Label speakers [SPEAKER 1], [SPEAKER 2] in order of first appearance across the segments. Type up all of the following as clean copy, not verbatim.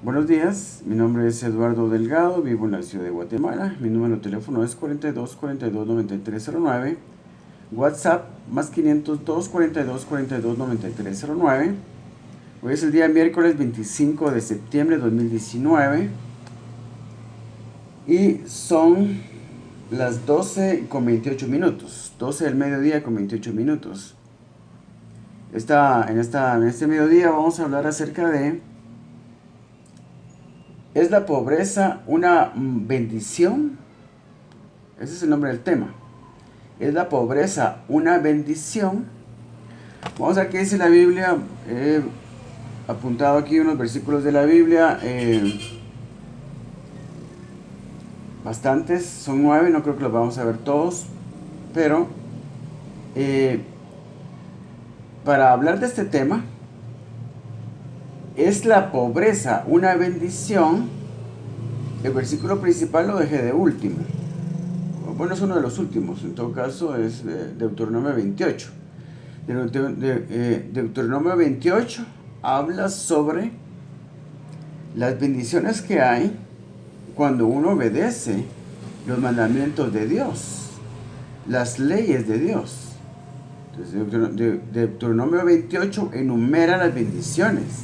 [SPEAKER 1] Buenos días, mi nombre es Eduardo Delgado, vivo en la ciudad de Guatemala. Mi número de teléfono es 42 42 9309. WhatsApp más 502 42 9309. Hoy es el día miércoles 25 de septiembre de 2019 y son las 12 con 28 minutos. 12 del mediodía con 28 minutos. En este mediodía vamos a hablar acerca de: ¿es la pobreza una bendición? Ese es el nombre del tema. ¿Es la pobreza una bendición? Vamos a ver qué dice la Biblia. He apuntado aquí unos versículos de la Biblia. Bastantes, son 9, no creo que los vamos a ver todos. Pero para hablar de este tema, ¿es la pobreza una bendición? El versículo principal lo dejé de último. Bueno, es uno de los últimos, en todo caso es Deuteronomio 28. Deuteronomio 28 habla sobre las bendiciones que hay cuando uno obedece los mandamientos de Dios, las leyes de Dios. Entonces, Deuteronomio 28 enumera las bendiciones.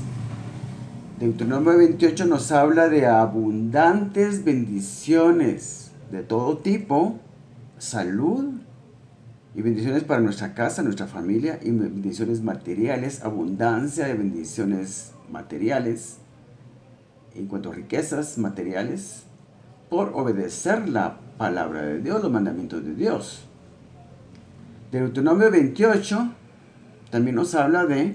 [SPEAKER 1] Deuteronomio 28 nos habla de abundantes bendiciones de todo tipo: salud y bendiciones para nuestra casa, nuestra familia, y bendiciones materiales, abundancia de bendiciones materiales en cuanto a riquezas materiales, por obedecer la palabra de Dios, los mandamientos de Dios. Deuteronomio 28 también nos habla de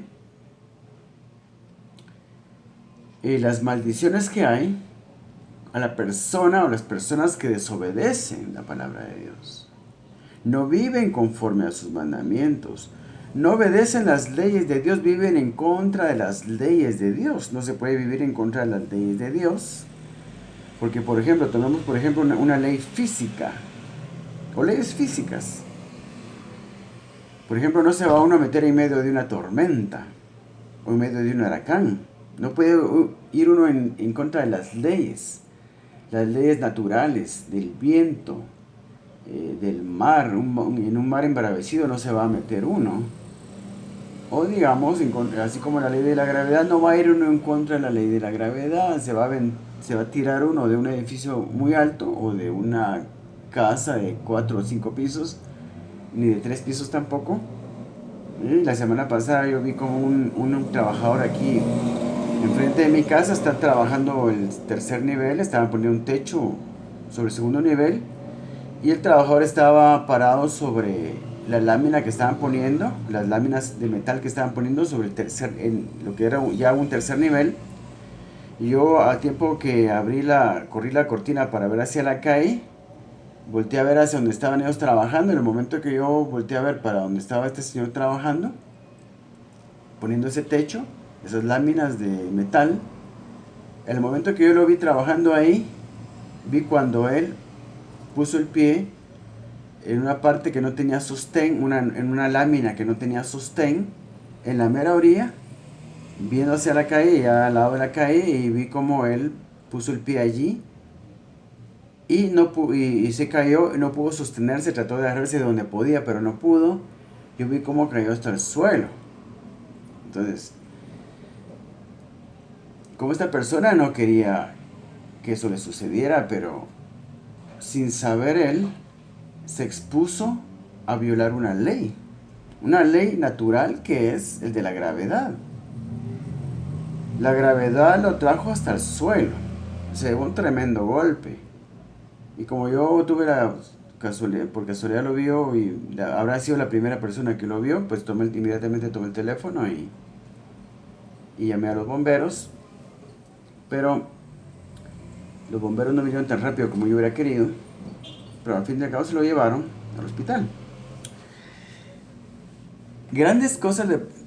[SPEAKER 1] las maldiciones que hay a la persona o las personas que desobedecen la palabra de Dios. No viven conforme a sus mandamientos. No obedecen las leyes de Dios, viven en contra de las leyes de Dios. No se puede vivir en contra de las leyes de Dios. Porque, por ejemplo, tomemos una ley física o leyes físicas. Por ejemplo, no se va uno a meter en medio de una tormenta o en medio de un huracán. No puede ir uno en contra de las leyes naturales, del viento, del mar. En un mar embravecido no se va a meter uno. O digamos, así como la ley de la gravedad, no va a ir uno en contra de la ley de la gravedad. Se va a tirar uno de un edificio muy alto o de una casa de 4 o 5 pisos, ni de 3 pisos tampoco. La semana pasada yo vi como un trabajador aquí enfrente de mi casa está trabajando el tercer nivel. Estaban poniendo un techo sobre el segundo nivel y el trabajador estaba parado sobre la lámina que estaban poniendo, las láminas de metal que estaban poniendo sobre lo que era ya un tercer nivel. Y yo, a tiempo que corrí la cortina para ver hacia la calle, volteé a ver hacia donde estaban ellos trabajando. En el momento que yo volteé a ver para donde estaba este señor trabajando, poniendo ese techo, esas láminas de metal, en el momento que yo lo vi trabajando ahí, vi cuando él puso el pie en una parte que no tenía sostén, en una lámina que no tenía sostén, en la mera orilla, viendo hacia la calle, ya al lado de la calle, y vi como él puso el pie allí y se cayó, y no pudo sostenerse. Trató de agarrarse de donde podía, pero no pudo. Yo vi cómo cayó hasta el suelo. Entonces, como esta persona no quería que eso le sucediera, pero sin saber él, se expuso a violar una ley natural, que es el de la gravedad. La gravedad lo trajo hasta el suelo, se llevó un tremendo golpe. Y como yo tuve por casualidad lo vio y habrá sido la primera persona que lo vio, pues inmediatamente tomé el teléfono y llamé a los bomberos. Pero los bomberos no vinieron tan rápido como yo hubiera querido, pero al fin y al cabo se lo llevaron al hospital.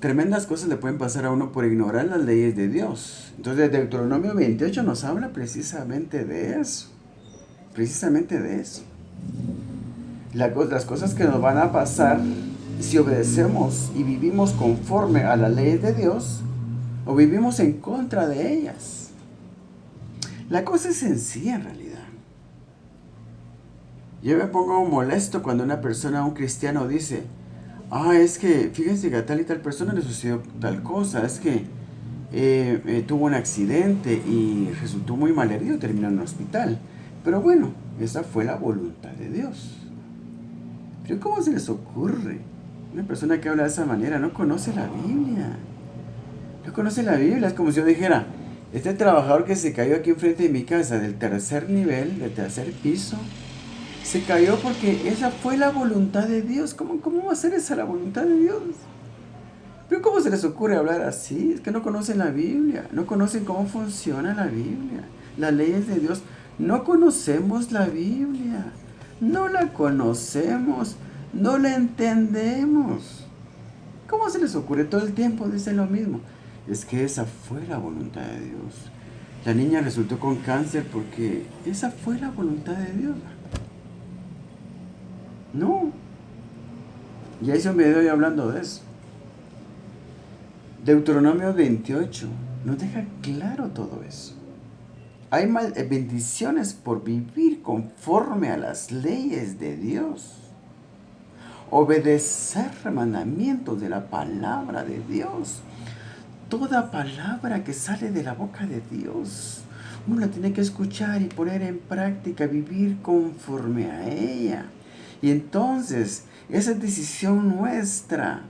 [SPEAKER 1] Tremendas cosas le pueden pasar a uno por ignorar las leyes de Dios. Entonces, Deuteronomio 28 nos habla precisamente de eso. Precisamente de eso. Las cosas que nos van a pasar si obedecemos y vivimos conforme a las leyes de Dios, o vivimos en contra de ellas. La cosa es sencilla en realidad. Yo me pongo molesto cuando una persona, un cristiano, dice, es que fíjense que a tal y tal persona le sucedió tal cosa, es que tuvo un accidente y resultó muy mal herido, terminó en el hospital. Pero bueno, esa fue la voluntad de Dios. Pero ¿cómo se les ocurre? Una persona que habla de esa manera no conoce la Biblia. No conoce la Biblia. Es como si yo dijera, este trabajador que se cayó aquí enfrente de mi casa, del tercer nivel, del tercer piso, se cayó porque esa fue la voluntad de Dios. ¿Cómo va a ser esa la voluntad de Dios? Pero ¿cómo se les ocurre hablar así? Es que no conocen la Biblia, no conocen cómo funciona la Biblia, las leyes de Dios. No conocemos la Biblia, no la conocemos, no la entendemos. ¿Cómo se les ocurre? Todo el tiempo dicen lo mismo. Es que esa fue la voluntad de Dios. La niña resultó con cáncer porque esa fue la voluntad de Dios. No. Ya hice un video yo hablando de eso. Deuteronomio 28 nos deja claro todo eso. Hay bendiciones por vivir conforme a las leyes de Dios. Obedecer mandamientos de la palabra de Dios. Toda palabra que sale de la boca de Dios, uno la tiene que escuchar y poner en práctica, vivir conforme a ella. Y entonces, esa es decisión nuestra.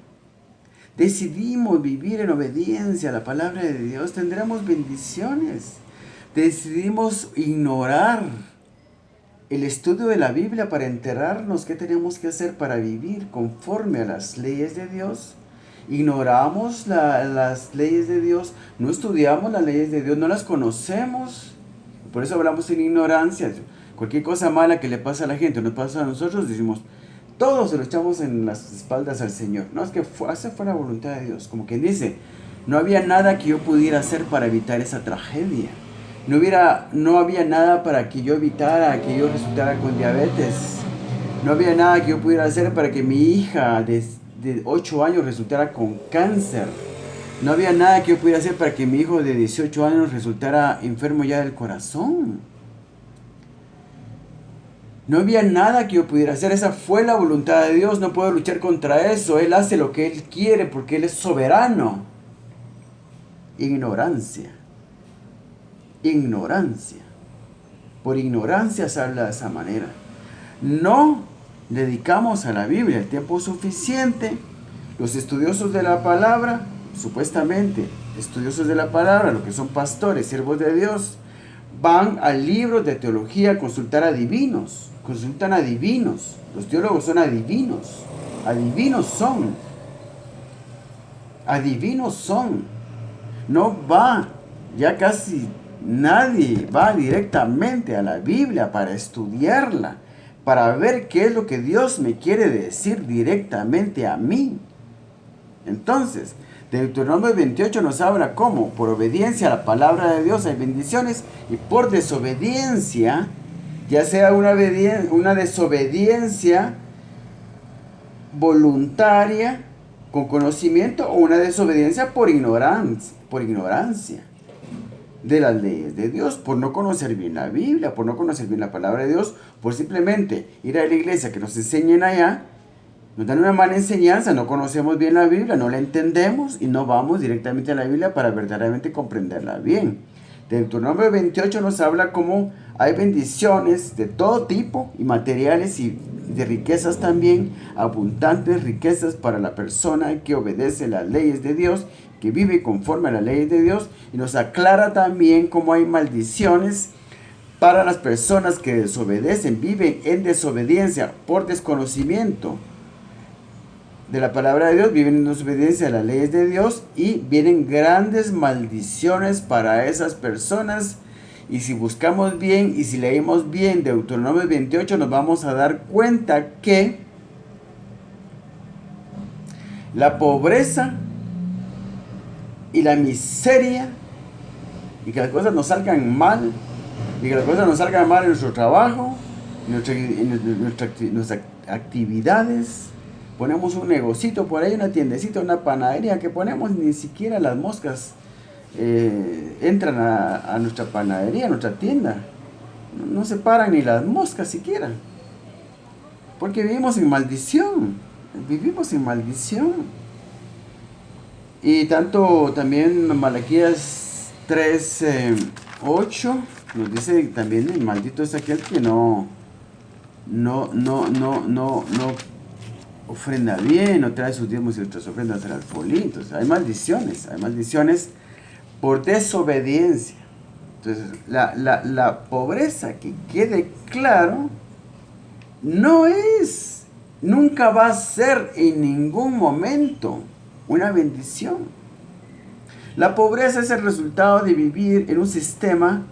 [SPEAKER 1] Decidimos vivir en obediencia a la palabra de Dios, tendremos bendiciones. Decidimos ignorar el estudio de la Biblia para enterarnos qué tenemos que hacer para vivir conforme a las leyes de Dios. Ignoramos las leyes de Dios, no estudiamos las leyes de Dios, no las conocemos. Por eso hablamos en ignorancia. Cualquier cosa mala que le pasa a la gente, nos pasa a nosotros, decimos, todos se lo echamos en las espaldas al Señor. No, es que esa fue la voluntad de Dios. Como quien dice, no había nada que yo pudiera hacer para evitar esa tragedia. No había nada para que yo evitara que yo resultara con diabetes. No había nada que yo pudiera hacer para que mi hija de 8 años resultara con cáncer. No había nada que yo pudiera hacer para que mi hijo de 18 años resultara enfermo ya del corazón. No había nada que yo pudiera hacer. Esa fue la voluntad de Dios. No puedo luchar contra eso. Él hace lo que Él quiere porque Él es soberano. Ignorancia. Ignorancia. Por ignorancia se habla de esa manera. No dedicamos a la Biblia el tiempo suficiente. Los estudiosos de la palabra, supuestamente estudiosos de la palabra, lo que son pastores, siervos de Dios, van a libros de teología a consultar a divinos. Consultan a divinos. Los teólogos son adivinos. Adivinos son. Adivinos son. No va, ya casi nadie va directamente a la Biblia para estudiarla, para ver qué es lo que Dios me quiere decir directamente a mí. Entonces, Deuteronomio 28 nos habla cómo por obediencia a la palabra de Dios hay bendiciones y por desobediencia, ya sea una desobediencia voluntaria con conocimiento o una desobediencia por ignorancia de las leyes de Dios, por no conocer bien la Biblia, por no conocer bien la palabra de Dios, por simplemente ir a la iglesia que nos enseñen allá. Nos dan una mala enseñanza, no conocemos bien la Biblia, no la entendemos y no vamos directamente a la Biblia para verdaderamente comprenderla bien. Deuteronomio 28 nos habla cómo hay bendiciones de todo tipo y materiales y de riquezas también, abundantes riquezas para la persona que obedece las leyes de Dios, que vive conforme a las leyes de Dios, y nos aclara también cómo hay maldiciones para las personas que desobedecen, viven en desobediencia por desconocimiento de la palabra de Dios, viven en desobediencia a las leyes de Dios y vienen grandes maldiciones para esas personas. Y si buscamos bien y si leemos bien Deuteronomio 28, nos vamos a dar cuenta que la pobreza y la miseria y que las cosas nos salgan mal y que las cosas nos salgan mal en nuestro trabajo, en nuestras actividades. Ponemos un negocito por ahí, una tiendecita, una panadería que ponemos, ni siquiera las moscas entran a nuestra panadería, a nuestra tienda. No se paran ni las moscas siquiera. Porque vivimos en maldición. Vivimos en maldición. Y tanto también Malaquías 3:8 nos dice también: el maldito es aquel que no ofrenda bien, no trae sus diezmos y otras ofrendas al alfolí. Entonces hay maldiciones por desobediencia. Entonces la pobreza, que quede claro, nunca va a ser en ningún momento una bendición. La pobreza es el resultado de vivir en un sistema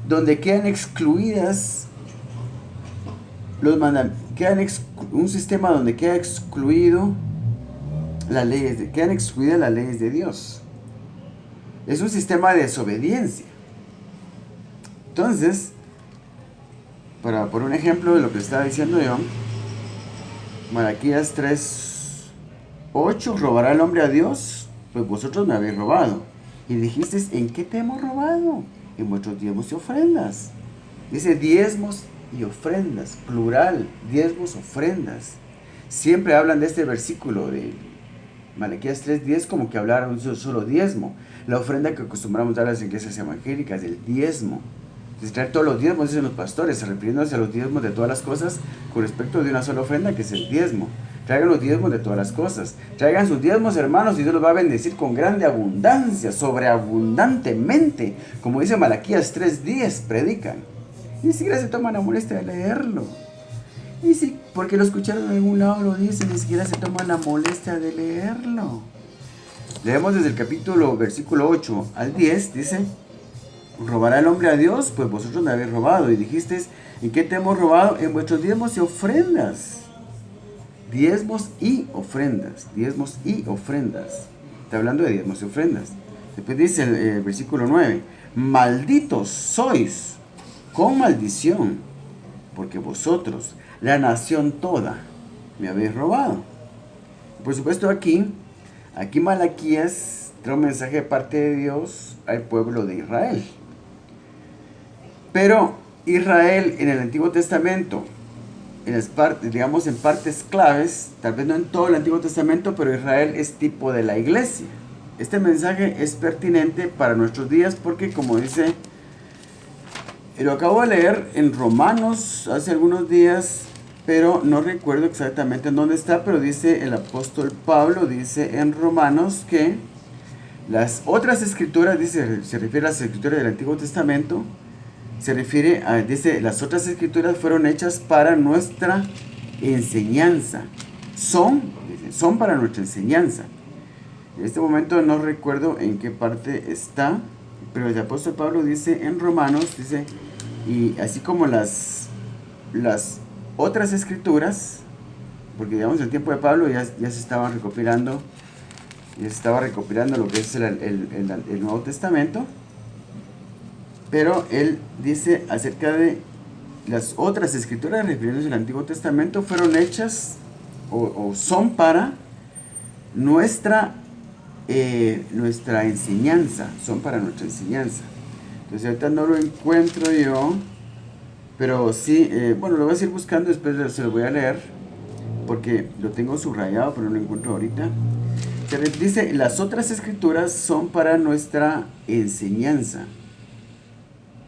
[SPEAKER 1] donde quedan excluidas un sistema donde quedan excluidas las leyes de Dios. Es un sistema de desobediencia. Entonces, para poner un ejemplo de lo que estaba diciendo yo, Malaquías 3:8: ¿robará el hombre a Dios? Pues vosotros me habéis robado. Y dijisteis: ¿en qué te hemos robado? En vuestros diezmos y ofrendas. Dice diezmos y ofrendas, plural, diezmos, ofrendas. Siempre hablan de este versículo de Malaquías 3:10 como que hablara un solo diezmo. La ofrenda que acostumbramos dar a las iglesias evangélicas, el diezmo. Es traer todos los diezmos, dicen los pastores, refiriéndose a los diezmos de todas las cosas con respecto de una sola ofrenda, que es el diezmo. Traigan los diezmos de todas las cosas. Traigan sus diezmos, hermanos, y Dios los va a bendecir con grande abundancia, sobreabundantemente. Como dice Malaquías 3:10, predican. Ni siquiera se toman la molestia de leerlo. Y sí, porque lo escucharon en algún lado, lo dicen, ni siquiera se toman la molestia de leerlo. Leemos desde el capítulo, versículo 8 al 10, dice: ¿robará el hombre a Dios? Pues vosotros me habéis robado. Y dijisteis: ¿en qué te hemos robado? En vuestros diezmos y ofrendas. Diezmos y ofrendas. Diezmos y ofrendas. Está hablando de diezmos y ofrendas. Después dice el versículo 9: malditos sois con maldición, porque vosotros, la nación toda, me habéis robado. Por supuesto, aquí Malaquías trae un mensaje de parte de Dios al pueblo de Israel. Pero Israel en el Antiguo Testamento, en partes claves, tal vez no en todo el Antiguo Testamento, pero Israel es tipo de la iglesia. Este mensaje es pertinente para nuestros días porque, como dice, lo acabo de leer en Romanos hace algunos días, pero no recuerdo exactamente en dónde está, pero dice el apóstol Pablo, dice en Romanos que las otras escrituras, se refiere a las escrituras del Antiguo Testamento, dice, las otras escrituras fueron hechas para nuestra enseñanza. Son para nuestra enseñanza. En este momento no recuerdo en qué parte está, pero el apóstol Pablo dice en Romanos, dice, y así como las otras escrituras, porque digamos en el tiempo de Pablo ya se estaba recopilando lo que es el Nuevo Testamento, pero él dice acerca de las otras escrituras refiriéndose al Antiguo Testamento, fueron hechas o son para nuestra enseñanza, son para nuestra enseñanza. Entonces ahorita no lo encuentro yo, pero sí, bueno, lo voy a seguir buscando, después se lo voy a leer, porque lo tengo subrayado, pero no lo encuentro ahorita. Se dice, las otras escrituras son para nuestra enseñanza.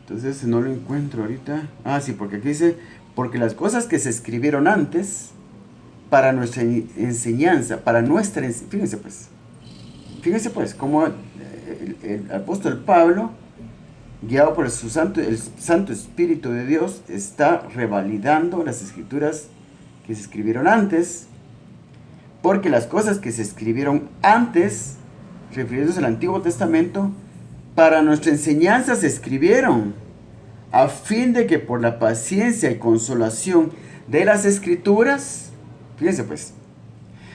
[SPEAKER 1] Entonces no lo encuentro ahorita. Ah, sí, porque aquí dice, porque las cosas que se escribieron antes, para nuestra enseñanza, Fíjense pues, como el apóstol Pablo, guiado por el Santo Espíritu de Dios, está revalidando las escrituras que se escribieron antes, porque las cosas que se escribieron antes, refiriéndose al Antiguo Testamento, para nuestra enseñanza se escribieron, a fin de que por la paciencia y consolación de las escrituras, fíjense pues,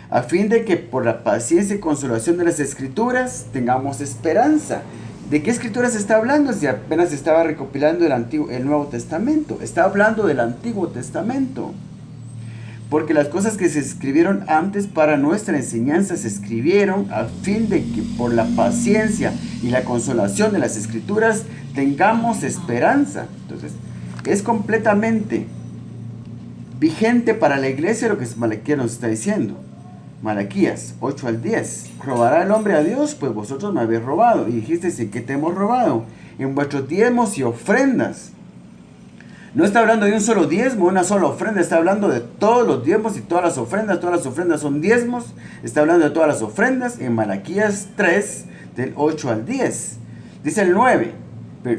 [SPEAKER 1] a fin de que por la paciencia y consolación de las escrituras tengamos esperanza. ¿De qué escrituras está hablando? Si apenas estaba recopilando el Nuevo Testamento. Está hablando del Antiguo Testamento. Porque las cosas que se escribieron antes para nuestra enseñanza se escribieron a fin de que por la paciencia y la consolación de las escrituras tengamos esperanza. Entonces, es completamente vigente para la iglesia lo que Malaquías nos está diciendo. Malaquías 8 al 10. ¿Robará el hombre a Dios? Pues vosotros me habéis robado. Y dijiste, ¿en qué te hemos robado? En vuestros diezmos y ofrendas. No está hablando de un solo diezmo, una sola ofrenda. Está hablando de todos los diezmos y todas las ofrendas. Todas las ofrendas son diezmos. Está hablando de todas las ofrendas en Malaquías 3, del 8 al 10. Dice el 9.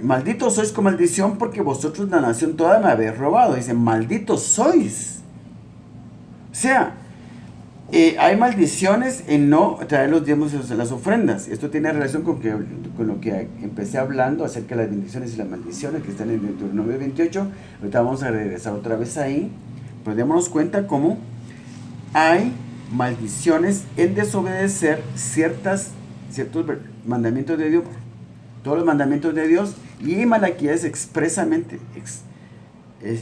[SPEAKER 1] Malditos sois con maldición porque vosotros la nación toda me habéis robado. Dice, malditos sois. O sea, hay maldiciones en no traer los diezmos y las ofrendas. Esto tiene relación con lo que empecé hablando acerca de las bendiciones y las maldiciones que están en Deuteronomio 28. Ahorita vamos a regresar otra vez ahí. Pero démonos cuenta cómo hay maldiciones en desobedecer ciertos mandamientos de Dios. Todos los mandamientos de Dios. Y Malaquías expresamente,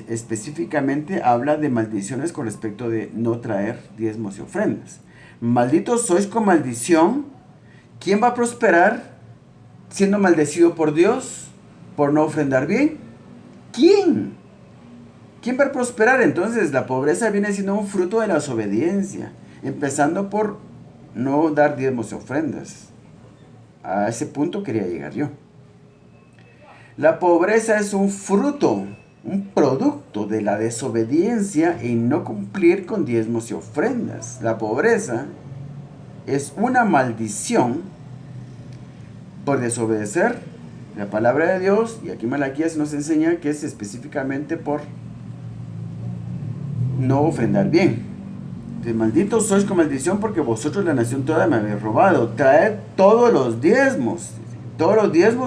[SPEAKER 1] específicamente habla de maldiciones con respecto de no traer diezmos y ofrendas. Malditos sois con maldición. ¿Quién va a prosperar siendo maldecido por Dios por no ofrendar bien? ¿Quién? ¿Quién va a prosperar? Entonces la pobreza viene siendo un fruto de la desobediencia, empezando por no dar diezmos y ofrendas. A ese punto quería llegar yo. La pobreza es un fruto, un producto de la desobediencia en no cumplir con diezmos y ofrendas. La pobreza es una maldición por desobedecer la palabra de Dios, y aquí Malaquías nos enseña que es específicamente por no ofrendar bien. Entonces, malditos sois con maldición porque vosotros la nación toda me habéis robado. Traed todos los diezmos,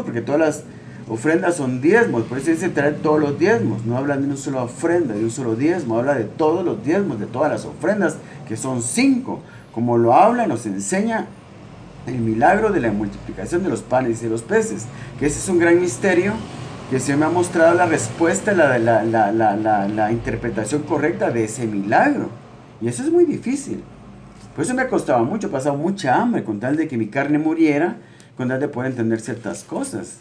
[SPEAKER 1] porque todas las ofrendas son diezmos, por eso dice traer todos los diezmos. No habla de una sola ofrenda, de un solo diezmo, habla de todos los diezmos, de todas las ofrendas, que son 5, como lo habla y nos enseña el milagro de la multiplicación de los panes y de los peces, que ese es un gran misterio, que el Señor me ha mostrado la respuesta, la interpretación correcta de ese milagro, y eso es muy difícil. Por eso me costaba mucho, he pasado mucha hambre con tal de que mi carne muriera, con tal de poder entender ciertas cosas.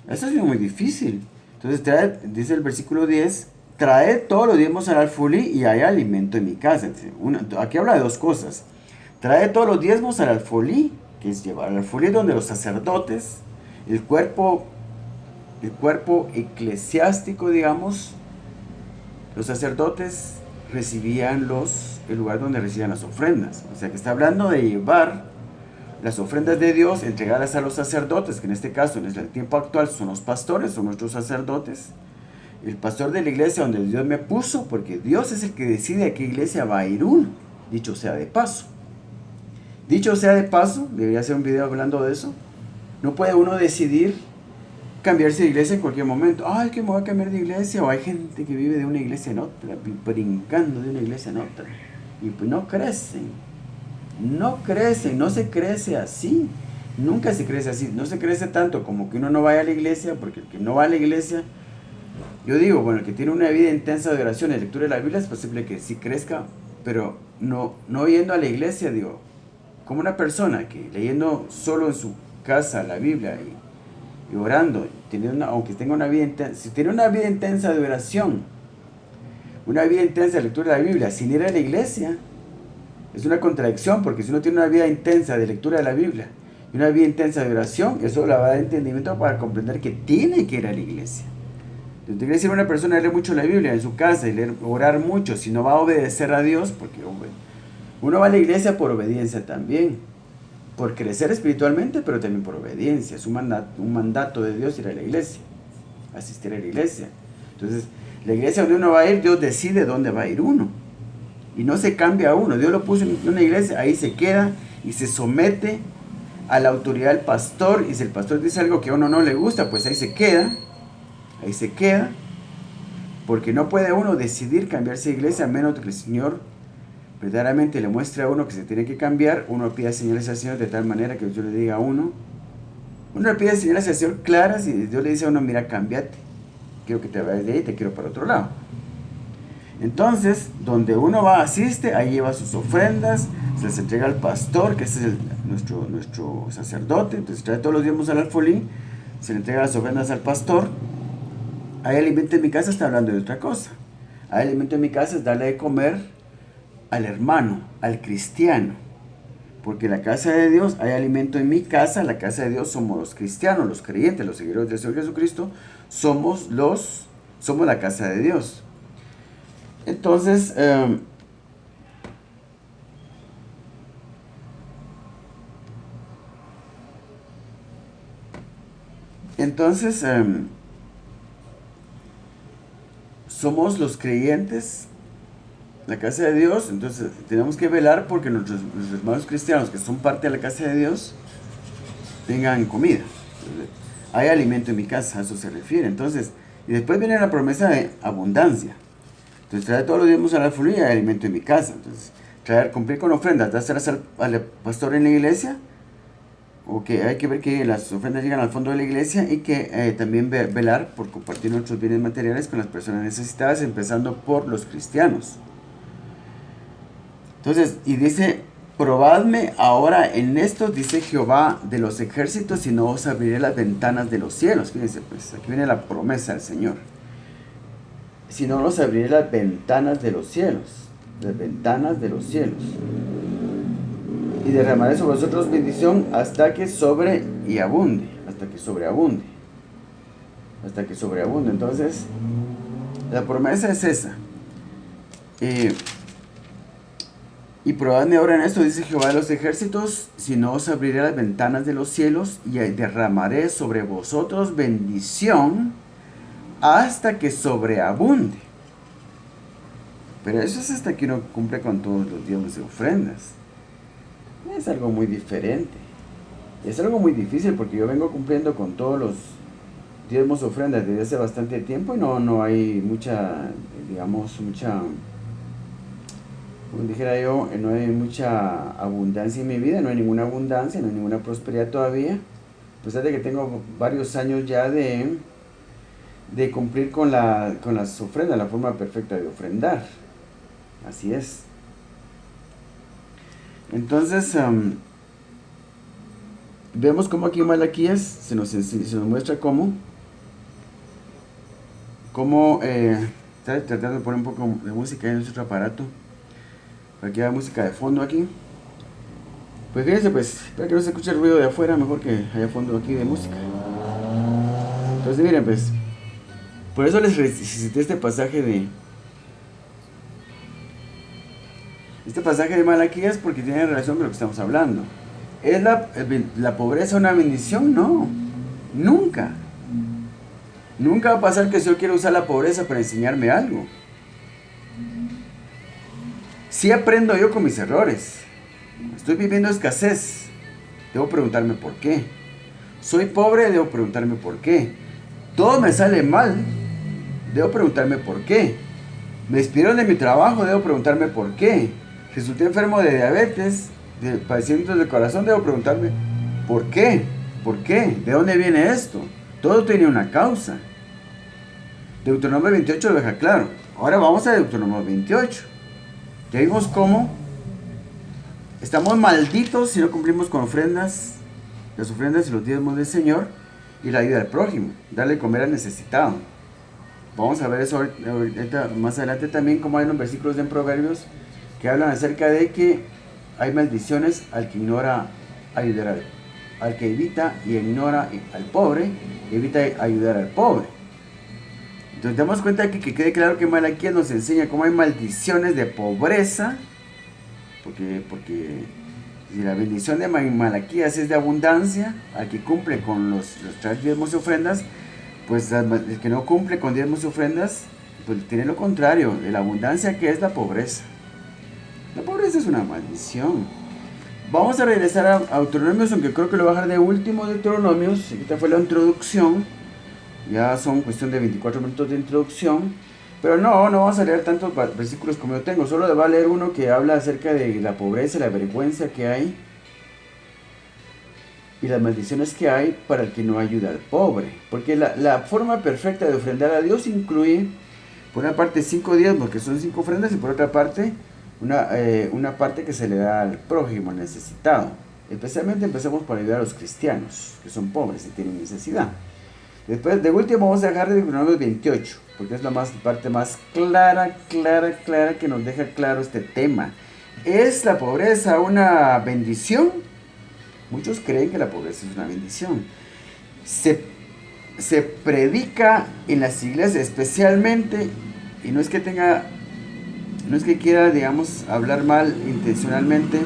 [SPEAKER 1] Eso es muy difícil. Entonces dice el versículo 10, traed todos los diezmos al alfolí y hay alimento en mi casa. Aquí habla de dos cosas. Trae todos los diezmos al alfolí, que es llevar al alfolí donde los sacerdotes, el cuerpo eclesiástico, digamos, los sacerdotes recibían el lugar donde recibían las ofrendas. O sea que está hablando de llevar las ofrendas de Dios, entregarlas a los sacerdotes, que en este caso, en el tiempo actual, son los pastores, son nuestros sacerdotes. El pastor de la iglesia donde Dios me puso, porque Dios es el que decide a qué iglesia va a ir uno, dicho sea de paso. Dicho sea de paso, debería hacer un video hablando de eso. No puede uno decidir cambiarse de iglesia en cualquier momento. Ay, que me voy a cambiar de iglesia. O hay gente que vive de una iglesia en otra, brincando de una iglesia en otra. Y pues no crecen, no se crece así. Nunca se crece así. No se crece tanto como que uno no vaya a la iglesia, porque el que no va a la iglesia, yo digo, bueno, el que tiene una vida intensa de oración y lectura de la Biblia es posible que sí crezca, pero no yendo a la iglesia, digo, como una persona que leyendo solo en su casa la Biblia y orando, aunque tenga una vida intensa, si tiene una vida intensa de oración, una vida intensa de lectura de la Biblia, sin ir a la iglesia, es una contradicción, porque si uno tiene una vida intensa de lectura de la Biblia y una vida intensa de oración, eso le va a dar entendimiento para comprender que tiene que ir a la iglesia. Entonces, tiene que ser una persona que lee mucho la Biblia en su casa y orar mucho, si no va a obedecer a Dios, porque uno va a la iglesia por obediencia también, por crecer espiritualmente, pero también por obediencia. Es un mandato de Dios ir a la iglesia, asistir a la iglesia. Entonces, la iglesia donde uno va a ir, Dios decide dónde va a ir uno. Y no se cambia a uno. Dios lo puso en una iglesia, ahí se queda y se somete a la autoridad del pastor. Y si el pastor dice algo que a uno no le gusta, pues ahí se queda. Ahí se queda. Porque no puede uno decidir cambiarse de iglesia a menos que el Señor verdaderamente le muestre a uno que se tiene que cambiar. Uno pide señales al Señor de tal manera que Dios le diga a uno. Uno le pide señales al Señor claras y Dios le dice a uno, mira, cámbiate. Quiero que te vayas de ahí, te quiero para otro lado. Entonces, donde uno va, asiste, ahí lleva sus ofrendas, se les entrega al pastor, que ese es nuestro sacerdote. Entonces trae todos los diezmos al alfolí, se le entrega las ofrendas al pastor. Hay alimento en mi casa, está hablando de otra cosa. Hay alimento en mi casa es darle de comer al hermano, al cristiano. Porque la casa de Dios, hay alimento en mi casa, la casa de Dios somos los cristianos, los creyentes, los seguidores del Señor Jesucristo, somos la casa de Dios. Entonces, somos los creyentes, la casa de Dios. Entonces tenemos que velar porque nuestros hermanos cristianos que son parte de la casa de Dios tengan comida. Entonces, hay alimento en mi casa, a eso se refiere. Entonces, y después viene la promesa de abundancia. Entonces traer todos los diezmos a la familia y hay alimento en mi casa. Entonces, cumplir con ofrendas, dárselas al pastor en la iglesia. O que hay que ver que las ofrendas llegan al fondo de la iglesia y que también velar por compartir nuestros bienes materiales con las personas necesitadas, empezando por los cristianos. Entonces, y dice, probadme ahora en esto, dice Jehová de los ejércitos, y no os abriré las ventanas de los cielos. Fíjense, pues aquí viene la promesa del Señor. Si no os abriré las ventanas de los cielos, las ventanas de los cielos. Y derramaré sobre vosotros bendición hasta que sobre y abunde, hasta que sobreabunde. Hasta que sobreabunde. Entonces, la promesa es esa. Y probadme ahora en esto, dice Jehová de los ejércitos, si no os abriré las ventanas de los cielos y derramaré sobre vosotros bendición hasta que sobreabunde. Pero eso es hasta que uno cumple con todos los diezmos y ofrendas. Es algo muy diferente. Es algo muy difícil porque yo vengo cumpliendo con todos los diezmos y ofrendas desde hace bastante tiempo y no hay mucha, como dijera yo, no hay mucha abundancia en mi vida, no hay ninguna abundancia, no hay ninguna prosperidad todavía. A pesar de que tengo varios años ya de cumplir con las ofrendas, la forma perfecta de ofrendar. Así es. Entonces, vemos cómo aquí en Malaquías se nos muestra cómo estoy tratando de poner un poco de música en nuestro aparato para que haya música de fondo aquí. Pues fíjense, pues, para que no se escuche el ruido de afuera, mejor que haya fondo aquí de música. Entonces miren, pues, por eso les cité este pasaje de Malaquías, porque tiene relación con lo que estamos hablando. ¿Es la pobreza una bendición? No, nunca. Nunca va a pasar que el Señor quiera usar la pobreza para enseñarme algo. Sí aprendo yo con mis errores. Estoy viviendo escasez. Debo preguntarme por qué. Soy pobre, debo preguntarme por qué. Todo me sale mal. Debo preguntarme por qué. Me despidieron de mi trabajo, debo preguntarme por qué. Resulté enfermo de diabetes, de padecimientos del corazón, debo preguntarme ¿por qué? ¿Por qué? ¿De dónde viene esto? Todo tiene una causa. Deuteronomio 28 lo deja claro. Ahora vamos a Deuteronomio 28. Ya vimos cómo estamos malditos si no cumplimos con las ofrendas y los diezmos del Señor y la ayuda del prójimo, darle de comer al necesitado. Vamos a ver eso ahorita, más adelante también, como hay unos versículos en Proverbios que hablan acerca de que hay maldiciones al que ignora ayudar al que evita y ignora al pobre, evita ayudar al pobre. Entonces damos cuenta aquí que quede claro que Malaquías nos enseña cómo hay maldiciones de pobreza, porque si la bendición de Malaquías es de abundancia, al que cumple con los diezmos y ofrendas, pues el que no cumple con diezmos y ofrendas, pues tiene lo contrario, de la abundancia que es la pobreza. La pobreza es una maldición. Vamos a regresar a Deuteronomios, aunque creo que lo voy a dejar de último Deuteronomios. Esta fue la introducción. Ya son cuestión de 24 minutos de introducción. Pero no vamos a leer tantos versículos como yo tengo. Solo voy a leer uno que habla acerca de la pobreza y la vergüenza que hay. Y las maldiciones que hay para el que no ayuda al pobre. Porque la forma perfecta de ofrendar a Dios incluye Por una parte 5 diezmos, que son 5 ofrendas, y por otra parte una parte que se le da al prójimo, al necesitado. Especialmente empezamos por ayudar a los cristianos, que son pobres y tienen necesidad. Después, de último, vamos a dejar de Deuteronomio 28, porque es la parte más clara que nos deja claro este tema. ¿Es la pobreza una bendición? Muchos creen que la pobreza es una bendición. Se predica en las iglesias especialmente, y no es que quiera, digamos, hablar mal intencionalmente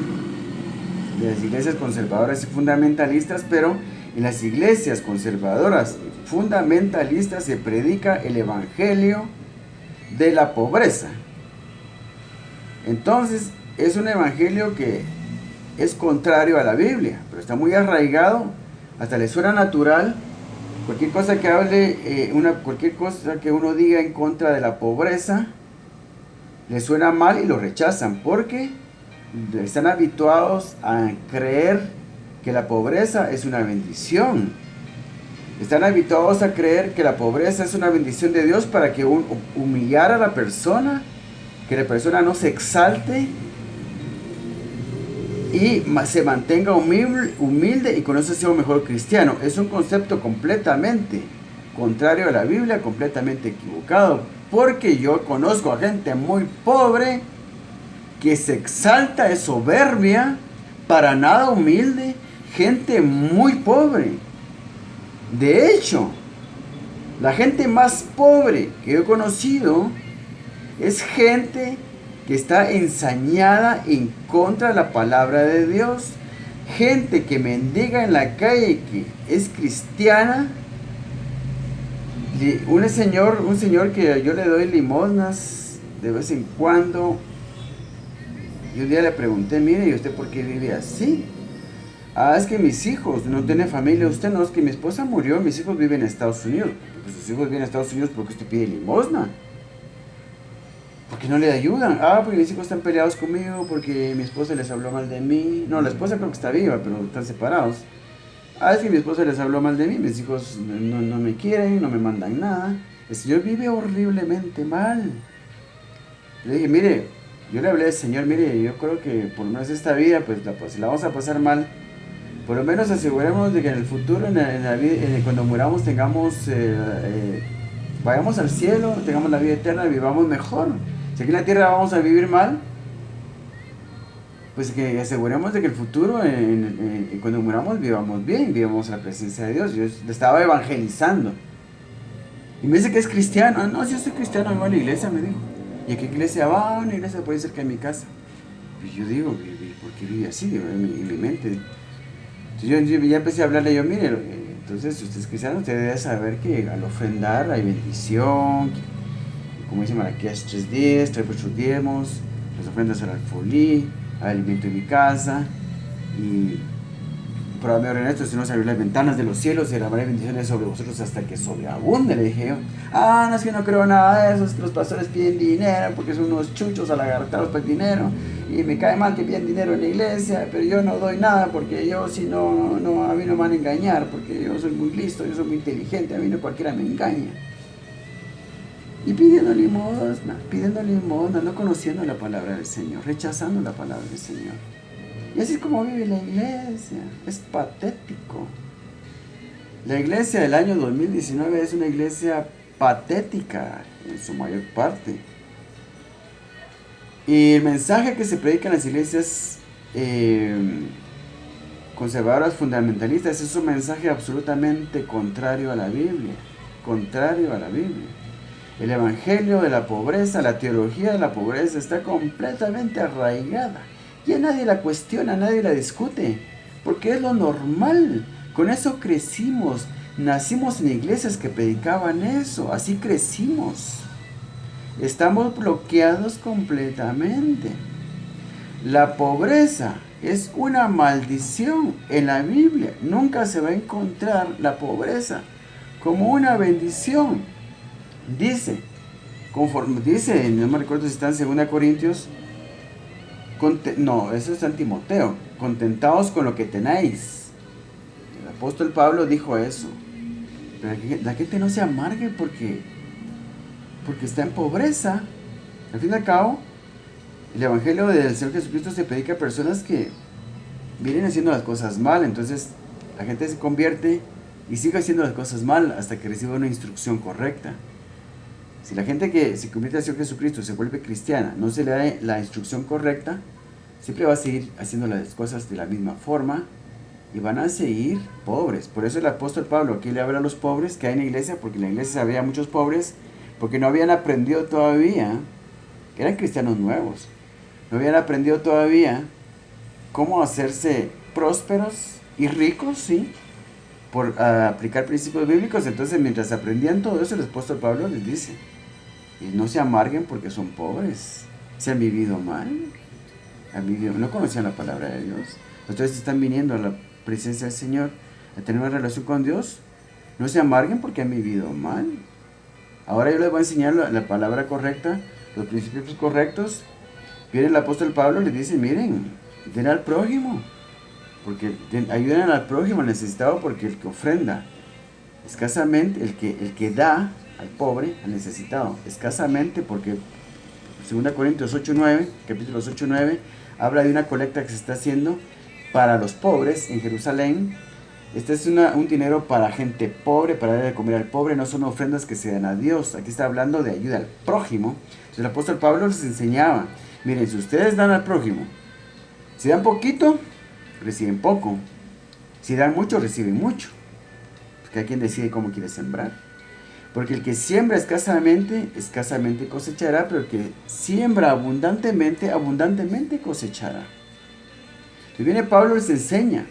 [SPEAKER 1] de las iglesias conservadoras y fundamentalistas, pero en las iglesias conservadoras y fundamentalistas se predica el evangelio de la pobreza. Entonces, es un evangelio que es contrario a la Biblia, pero está muy arraigado, hasta le suena natural. Cualquier cosa que hable, cualquier cosa que uno diga en contra de la pobreza, le suena mal y lo rechazan, porque están habituados a creer que la pobreza es una bendición. Están habituados a creer que la pobreza es una bendición de Dios para que humillar a la persona, que la persona no se exalte y se mantenga humilde y con eso sea un mejor cristiano. Es un concepto completamente contrario a la Biblia, completamente equivocado, porque yo conozco a gente muy pobre que se exalta, es soberbia, para nada humilde, gente muy pobre. De hecho, la gente más pobre que he conocido es gente que está ensañada en contra de la palabra de Dios. Gente que mendiga en la calle, que es cristiana. Un señor que yo le doy limosnas de vez en cuando. Y un día le pregunté, mire, ¿y usted por qué vive así? Ah, es que mis hijos, no tiene familia. Usted no, es que mi esposa murió, mis hijos viven en Estados Unidos. Pues sus hijos viven en Estados Unidos, ¿por qué usted pide limosna? ¿Por qué no le ayudan? Ah, porque mis hijos están peleados conmigo, porque mi esposa les habló mal de mí. No, la esposa creo que está viva, pero están separados. Ah, es que mi esposa les habló mal de mí, mis hijos no me quieren, no me mandan nada. El Señor vive horriblemente mal. Le dije, mire, yo le hablé al Señor, mire, yo creo que por lo menos esta vida, pues la vamos a pasar mal. Por lo menos aseguremos de que en el futuro, cuando muramos, vayamos al cielo, tengamos la vida eterna, vivamos mejor. Si aquí en la tierra vamos a vivir mal, pues que aseguremos de que el futuro, cuando muramos, vivamos bien, vivamos en la presencia de Dios. Yo le estaba evangelizando. Y me dice que es cristiano. Ah, no, si yo soy cristiano, vengo a la iglesia, me dijo. ¿Y a qué iglesia va? Una iglesia puede ser que en mi casa. Y yo digo, ¿por qué vive así? Digo, en mi mente. Entonces yo ya empecé a hablarle, yo, mire, entonces si usted es cristiano, usted debe saber que al ofrendar hay bendición, como dice Malaquías 3:10, trae vuestros diezmos, las ofrendas al alfolí, al alimento de mi casa, y por mí en esto, si no se abrir las ventanas de los cielos y derramaré bendiciones sobre vosotros hasta que sobreabunde, le dije yo. Ah, no, es que no creo nada de eso, es que los pastores piden dinero porque son unos chuchos alagartados por el dinero, y me cae mal que piden dinero en la iglesia, pero yo no doy nada porque yo, si no, a mí no me van a engañar, porque yo soy muy listo, yo soy muy inteligente, a mí no cualquiera me engaña. Y pidiendo limosna, no conociendo la palabra del Señor, rechazando la palabra del Señor. Y así es como vive la iglesia. Es patético. La iglesia del año 2019 es una iglesia patética en su mayor parte. Y el mensaje que se predica en las iglesias conservadoras fundamentalistas es un mensaje absolutamente contrario a la Biblia. Contrario a la Biblia. El evangelio de la pobreza, la teología de la pobreza está completamente arraigada. Ya nadie la cuestiona, nadie la discute, porque es lo normal. Con eso crecimos. Nacimos en iglesias que predicaban eso, así crecimos. Estamos bloqueados completamente. La pobreza es una maldición en la Biblia. Nunca se va a encontrar la pobreza como una bendición. Dice, no me recuerdo si está en 2 Corintios. No, eso está en Timoteo. Contentaos con lo que tenéis. El apóstol Pablo dijo eso. Pero la gente no se amargue porque porque está en pobreza. Al fin y al cabo, el Evangelio del Señor Jesucristo se predica a personas que vienen haciendo las cosas mal. Entonces la gente se convierte y sigue haciendo las cosas mal hasta que reciba una instrucción correcta. Si la gente que se convierte al Señor Jesucristo se vuelve cristiana, no se le da la instrucción correcta, siempre va a seguir haciendo las cosas de la misma forma y van a seguir pobres. Por eso el apóstol Pablo aquí le habla a los pobres que hay en la iglesia, porque en la iglesia había muchos pobres, porque no habían aprendido todavía, que eran cristianos nuevos, no habían aprendido todavía cómo hacerse prósperos y ricos, ¿sí? Por aplicar principios bíblicos. Entonces, mientras aprendían todo eso, el apóstol Pablo les dice, y no se amarguen porque son pobres, se han vivido mal, no conocían la palabra de Dios. Entonces están viniendo a la presencia del Señor, a tener una relación con Dios. No se amarguen porque han vivido mal. Ahora yo les voy a enseñar la palabra correcta, los principios correctos. Viene el apóstol Pablo y les dice, miren, den al prójimo, porque ayuden al prójimo, al necesitado, porque el que ofrenda escasamente, el que da al pobre, al necesitado, escasamente, porque 2 Corintios 8:9, capítulos 8:9, habla de una colecta que se está haciendo para los pobres en Jerusalén. Este es un dinero para gente pobre, para darle de comer al pobre, no son ofrendas que se dan a Dios. Aquí está hablando de ayuda al prójimo. Entonces el apóstol Pablo les enseñaba, miren, si ustedes dan al prójimo, si dan poquito, reciben poco. Si dan mucho, reciben mucho. Porque hay quien decide cómo quiere sembrar. Porque el que siembra escasamente, escasamente cosechará, pero el que siembra abundantemente, abundantemente cosechará. Entonces viene Pablo y les enseña.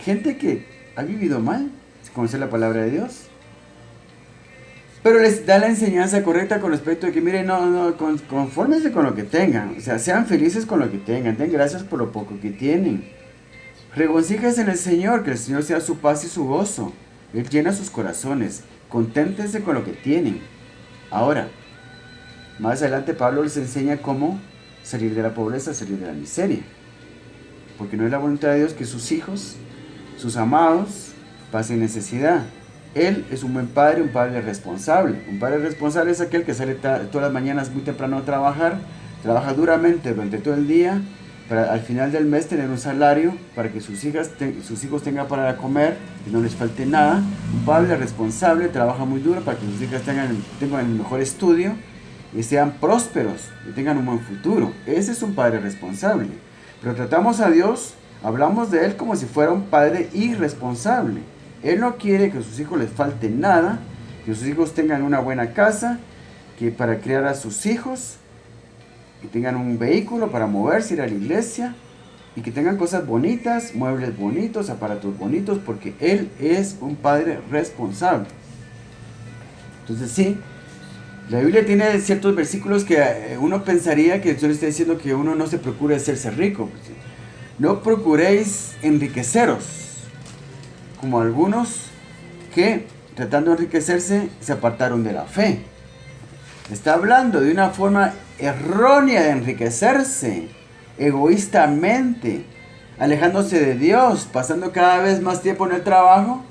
[SPEAKER 1] Gente que ha vivido mal, conocer la palabra de Dios, pero les da la enseñanza correcta con respecto a que, miren, confórmense con lo que tengan. O sea, sean felices con lo que tengan. Den gracias por lo poco que tienen. Regocíjense en el Señor, que el Señor sea su paz y su gozo. Él llena sus corazones. Conténtense con lo que tienen. Ahora, más adelante Pablo les enseña cómo salir de la pobreza, salir de la miseria. Porque no es la voluntad de Dios que sus hijos, sus amados, pasen necesidad. Él es un buen padre, un padre responsable. Un padre responsable es aquel que sale todas las mañanas muy temprano a trabajar, trabaja duramente durante todo el día, para al final del mes tener un salario para que sus hijos tengan para comer, que no les falte nada. Un padre responsable trabaja muy duro para que sus hijas tengan el mejor estudio y sean prósperos y tengan un buen futuro. Ese es un padre responsable. Pero tratamos a Dios, hablamos de Él como si fuera un padre irresponsable. Él no quiere que a sus hijos les falte nada, que sus hijos tengan una buena casa, que para criar a sus hijos, que tengan un vehículo para moverse, ir a la iglesia, y que tengan cosas bonitas, muebles bonitos, aparatos bonitos, porque Él es un padre responsable. Entonces sí, la Biblia tiene ciertos versículos que uno pensaría que el Señor está diciendo que uno no se procure hacerse rico. No procuréis enriqueceros, como algunos que tratando de enriquecerse se apartaron de la fe. Está hablando de una forma errónea de enriquecerse, egoístamente, alejándose de Dios, pasando cada vez más tiempo en el trabajo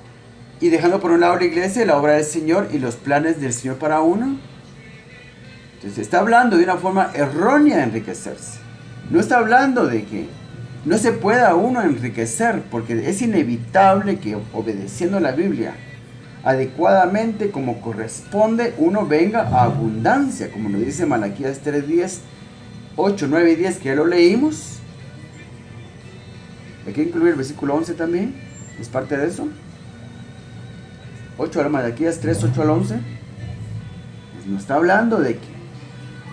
[SPEAKER 1] y dejando por un lado la iglesia, la obra del Señor y los planes del Señor para uno. Entonces está hablando de una forma errónea de enriquecerse. No está hablando de que no se pueda uno enriquecer, porque es inevitable que obedeciendo la Biblia adecuadamente como corresponde, uno venga a abundancia, como lo dice Malaquías 3:10, 8, 9 y 10, que ya lo leímos. Hay que incluir el versículo 11 también, es parte de eso. 8 a Malaquías 3, 8 al 11. Nos está hablando de que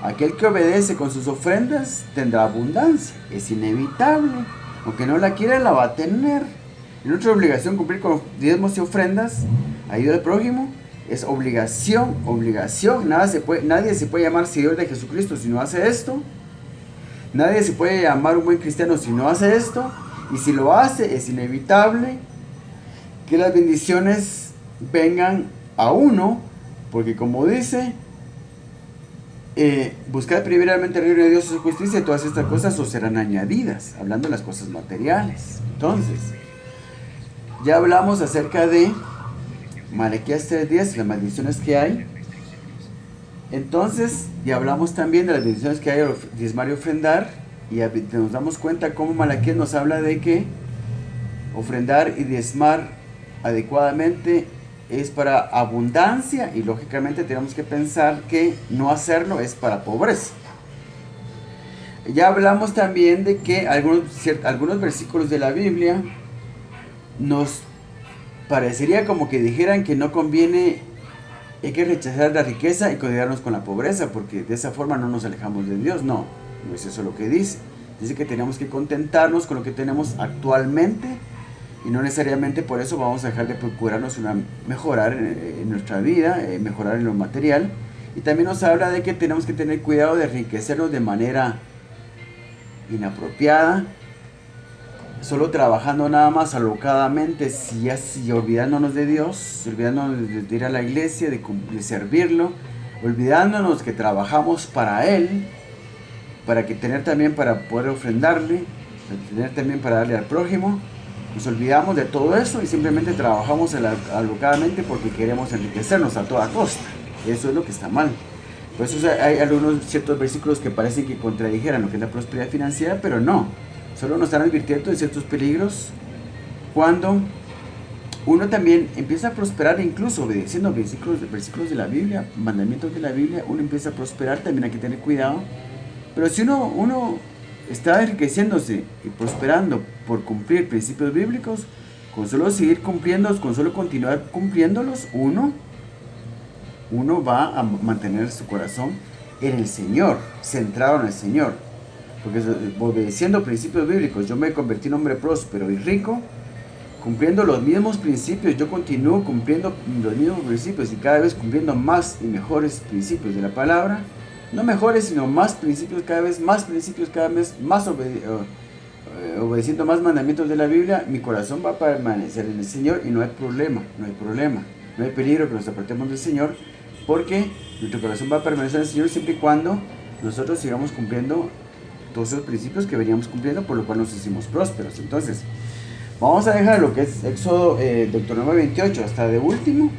[SPEAKER 1] aquel que obedece con sus ofrendas tendrá abundancia. Es inevitable. Aunque no la quiera, la va a tener. Y nuestra obligación cumplir con diezmos y ofrendas, ayuda al prójimo, es obligación. Nadie se puede llamar seguidor de Jesucristo si no hace esto. Nadie se puede llamar un buen cristiano si no hace esto. Y si lo hace, es inevitable que las bendiciones vengan a uno. Porque como dice, buscad primeramente el reino de Dios y su justicia, y todas estas cosas os serán añadidas, hablando de las cosas materiales. Entonces, ya hablamos acerca de Malaquías 3:10, las maldiciones que hay. Entonces, y hablamos también de las bendiciones que hay al diezmar y ofrendar, y nos damos cuenta cómo Malaquías nos habla de que ofrendar y diezmar adecuadamente es para abundancia, y lógicamente tenemos que pensar que no hacerlo es para pobreza. Ya hablamos también de que algunos versículos de la Biblia nos parecería como que dijeran que no conviene, hay que rechazar la riqueza y considerarnos con la pobreza, porque de esa forma no nos alejamos de Dios. No, no es eso lo que dice. Dice que tenemos que contentarnos con lo que tenemos actualmente, y no necesariamente por eso vamos a dejar de procurarnos mejorar en nuestra vida, mejorar en lo material. Y también nos habla de que tenemos que tener cuidado de enriquecernos de manera inapropiada, solo trabajando nada más alocadamente, si olvidándonos de Dios, olvidándonos de ir a la iglesia, de servirlo, olvidándonos que trabajamos para Él, para que tener también para poder ofrendarle, tener también para darle al prójimo. Nos olvidamos de todo eso y simplemente trabajamos alocadamente porque queremos enriquecernos a toda costa. Eso es lo que está mal. Por eso hay algunos ciertos versículos que parecen que contradijeran lo que es la prosperidad financiera, pero no. Solo nos están advirtiendo de ciertos peligros cuando uno también empieza a prosperar, incluso obedeciendo versículos de la Biblia, mandamientos de la Biblia. Uno empieza a prosperar, también hay que tener cuidado. Pero si uno está enriqueciéndose y prosperando por cumplir principios bíblicos, con solo seguir cumpliéndolos, con solo continuar cumpliéndolos, uno va a mantener su corazón en el Señor, centrado en el Señor. Porque obedeciendo principios bíblicos, yo me convertí en hombre próspero y rico, cumpliendo los mismos principios, yo continúo cumpliendo los mismos principios y cada vez cumpliendo más y mejores principios de la palabra. No mejores, sino más principios, cada vez más obedeciendo más mandamientos de la Biblia. Mi corazón va a permanecer en el Señor y no hay problema, no hay peligro que nos apartemos del Señor, porque nuestro corazón va a permanecer en el Señor siempre y cuando nosotros sigamos cumpliendo todos esos principios que veníamos cumpliendo, por lo cual nos hicimos prósperos. Entonces, vamos a dejar lo que es Éxodo, Deuteronomio 28 hasta de último.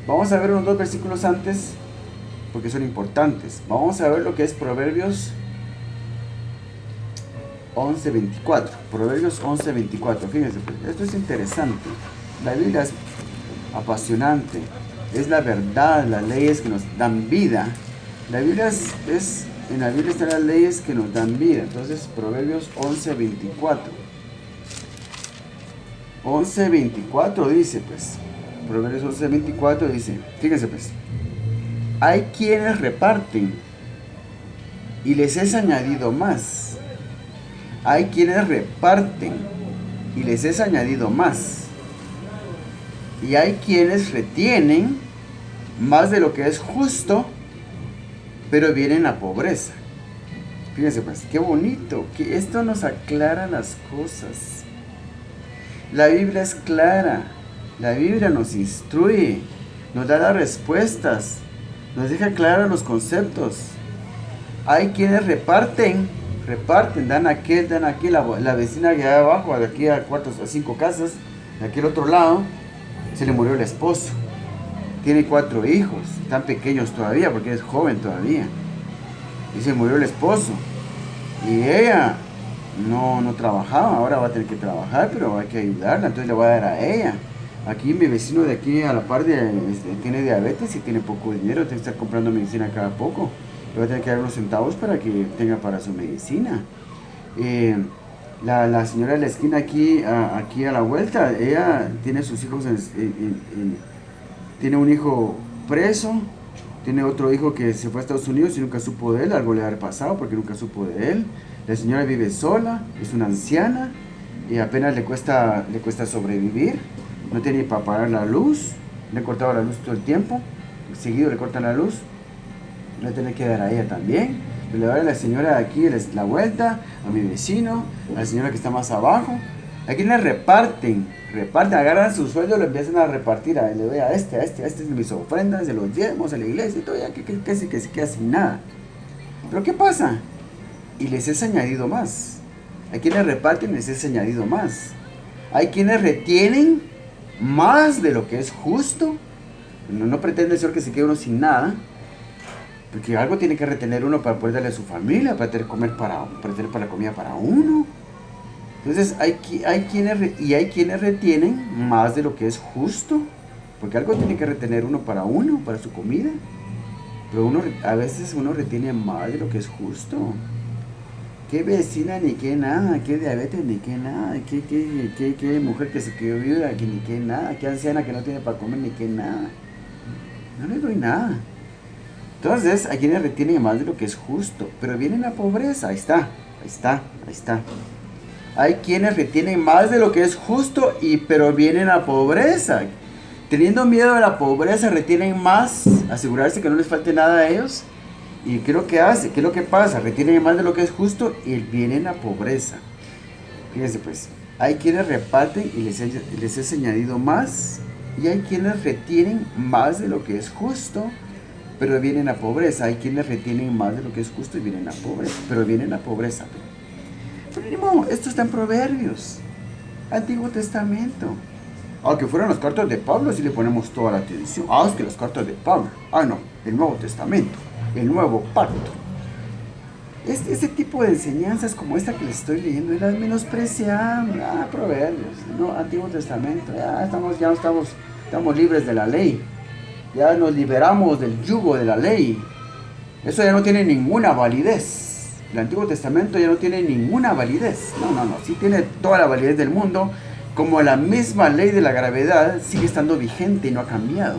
[SPEAKER 1] Vamos a ver unos 2 versículos antes, porque son importantes. Vamos a ver lo que es Proverbios 11:24. Proverbios 11:24. Fíjense, esto es interesante. La Biblia es apasionante. Es la verdad, las leyes que nos dan vida. En la Biblia están las leyes que nos dan vida. Entonces, Proverbios 11:24. 11:24 dice, pues. Proverbios 11:24 dice, fíjense, pues. Hay quienes reparten y les es añadido más. Hay quienes reparten y les es añadido más. Y hay quienes retienen más de lo que es justo, pero vienen a pobreza. Fíjense pues, qué bonito, que esto nos aclara las cosas. La Biblia es clara, la Biblia nos instruye, nos da las respuestas, nos deja claros los conceptos. Hay quienes reparten, dan aquí, la vecina que hay abajo, de aquí a 5 casas, de aquí al otro lado, se le murió el esposo. Tiene 4 hijos, están pequeños todavía porque es joven todavía. Y se murió el esposo. Y ella no trabajaba, ahora va a tener que trabajar, pero hay que ayudarla, entonces le voy a dar a ella. Aquí mi vecino de aquí a la par tiene diabetes y tiene poco dinero, tiene que estar comprando medicina cada poco. Le voy a tener que dar unos centavos para que tenga para su medicina. La señora de la esquina aquí a la vuelta, ella tiene sus hijos, tiene un hijo preso, tiene otro hijo que se fue a Estados Unidos y nunca supo de él, algo le ha pasado porque nunca supo de él. La señora vive sola, es una anciana y apenas le cuesta sobrevivir, no tiene ni para pagar la luz, le he cortado la luz todo el tiempo, seguido le cortan la luz, le voy a tener que dar a ella también. Le voy a dar a la señora de aquí la vuelta, a mi vecino, a la señora que está más abajo. Aquí les reparten, agarran su sueldo y lo empiezan a repartir. Le doy a este mis ofrendas, se los diezmos a la iglesia y todo, ya que se queda sin nada. Pero ¿qué pasa? Y les es añadido más. Hay quienes reparten, les es añadido más. Hay quienes retienen más de lo que es justo. No pretende el Señor que se quede uno sin nada. Porque algo tiene que retener uno para poder darle a su familia, para tener, para tener para la comida para uno. Entonces hay quienes retienen más de lo que es justo, porque algo tiene que retener uno, para su comida. Pero a veces uno retiene más de lo que es justo. Qué vecina ni qué nada, qué diabetes ni qué nada, qué mujer que se quedó viuda, que ni qué nada, qué anciana que no tiene para comer ni qué nada. No le doy nada. Entonces, hay quienes retienen más de lo que es justo, pero viene la pobreza. Ahí está. Hay quienes retienen más de lo que es justo, pero viene la pobreza. Teniendo miedo de la pobreza, retienen más, asegurarse que no les falte nada a ellos. ¿Y qué es lo que hace? ¿Qué es lo que pasa? Retienen más de lo que es justo y viene la pobreza. Fíjense pues, hay quienes reparten y les es añadido más, y hay quienes retienen más de lo que es justo, pero viene la pobreza. Hay quienes retienen más de lo que es justo y viene la pobreza, pero viene la pobreza. Pero esto está en Proverbios, Antiguo Testamento. Aunque fueran las cartas de Pablo, si le ponemos toda la atención. Es que las cartas de Pablo. No, el Nuevo Testamento, el Nuevo Pacto. Este tipo de enseñanzas como esta que les estoy leyendo, las menospreciamos. Proverbios, no, Antiguo Testamento. Ya estamos libres de la ley. Ya nos liberamos del yugo de la ley. Eso ya no tiene ninguna validez. El Antiguo Testamento ya no tiene ninguna validez. No, sí tiene toda la validez del mundo. Como la misma ley de la gravedad sigue estando vigente y no ha cambiado.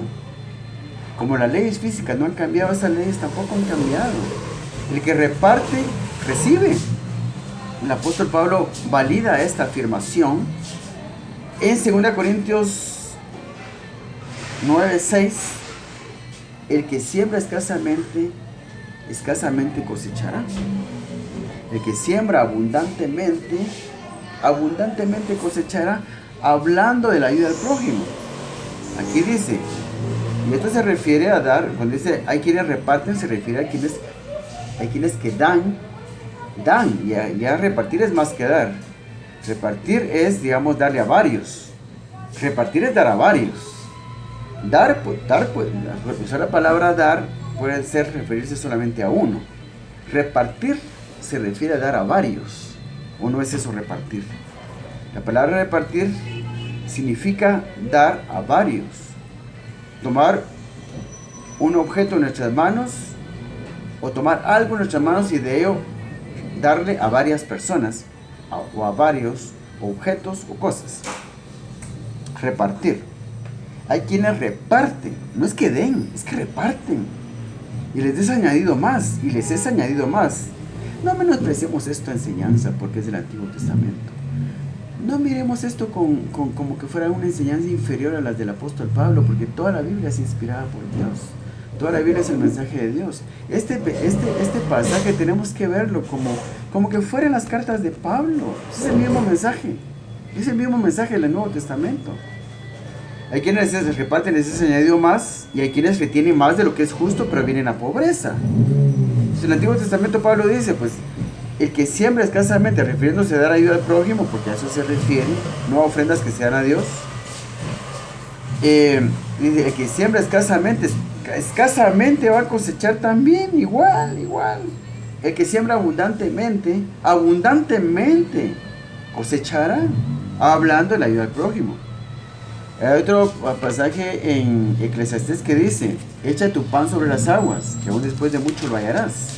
[SPEAKER 1] Como las leyes físicas no han cambiado, esas leyes tampoco han cambiado. El que reparte, recibe. El apóstol Pablo valida esta afirmación en 2 Corintios 9:6. El que siembra escasamente cosechará. El que siembra abundantemente cosechará, hablando de la ayuda al prójimo. Aquí dice, y esto se refiere a dar, cuando dice hay quienes reparten, se refiere a quienes que dan, ya repartir es más que dar. Repartir es, digamos, darle a varios. Repartir es dar a varios. Usar la palabra dar puede referirse solamente a uno. Repartir se refiere a dar a varios. ¿O no es eso repartir? La palabra repartir significa dar a varios. Tomar un objeto en nuestras manos o tomar algo en nuestras manos y de ello darle a varias personas o a varios objetos o cosas. Repartir. Hay quienes reparten, no es que den, es que reparten. Y les es añadido más, y les es añadido más. No menospreciemos esta enseñanza porque es del Antiguo Testamento. No miremos esto como que fuera una enseñanza inferior a las del apóstol Pablo, porque toda la Biblia es inspirada por Dios. Toda la Biblia es el mensaje de Dios. Este pasaje tenemos que verlo como que fueran las cartas de Pablo. Es el mismo mensaje. Es el mismo mensaje del Nuevo Testamento. Hay quienes reparten, les es añadido más, y hay quienes retienen más de lo que es justo, pero vienen a pobreza. En el Antiguo Testamento Pablo dice, pues, el que siembra escasamente, refiriéndose a dar ayuda al prójimo, porque a eso se refiere, no a ofrendas que se dan a Dios. El que siembra escasamente va a cosechar también, igual. El que siembra abundantemente cosechará, hablando de la ayuda al prójimo. Hay otro pasaje en Eclesiastés que dice, echa tu pan sobre las aguas, que aún después de mucho lo hallarás.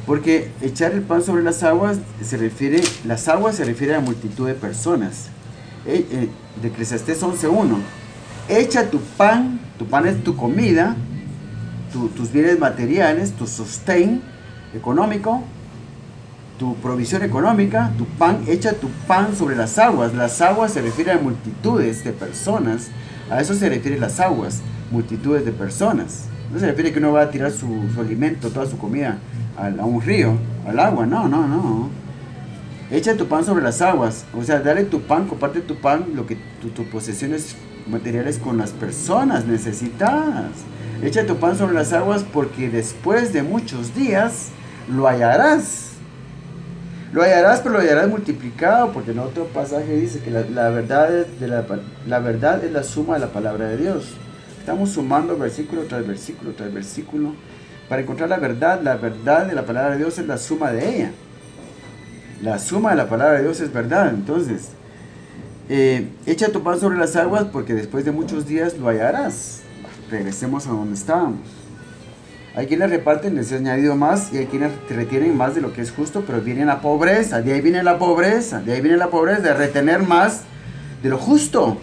[SPEAKER 1] Porque echar el pan sobre las aguas se refiere a multitud de personas. De Eclesiastés 11:1. Echa tu pan es tu comida, tus bienes materiales, tu sostén económico, tu provisión económica, tu pan, echa tu pan sobre las aguas. Las aguas se refieren a multitudes de personas. A eso se refieren las aguas, multitudes de personas. No se refiere que uno va a tirar su alimento, toda su comida a un río, al agua. No. Echa tu pan sobre las aguas. O sea, dale tu pan, comparte tu pan, tus posesiones materiales con las personas necesitadas. Echa tu pan sobre las aguas porque después de muchos días lo hallarás. Lo hallarás, pero lo hallarás multiplicado, porque en otro pasaje dice que la verdad es la suma de la palabra de Dios. Estamos sumando versículo tras versículo tras versículo para encontrar la verdad de la palabra de Dios es la suma de ella. La suma de la palabra de Dios es verdad. Entonces, echa tu pan sobre las aguas porque después de muchos días lo hallarás. Regresemos a donde estábamos. Hay quienes reparten, les he añadido más, y hay quienes retienen más de lo que es justo, pero viene la pobreza. De ahí viene la pobreza, de retener más de lo justo.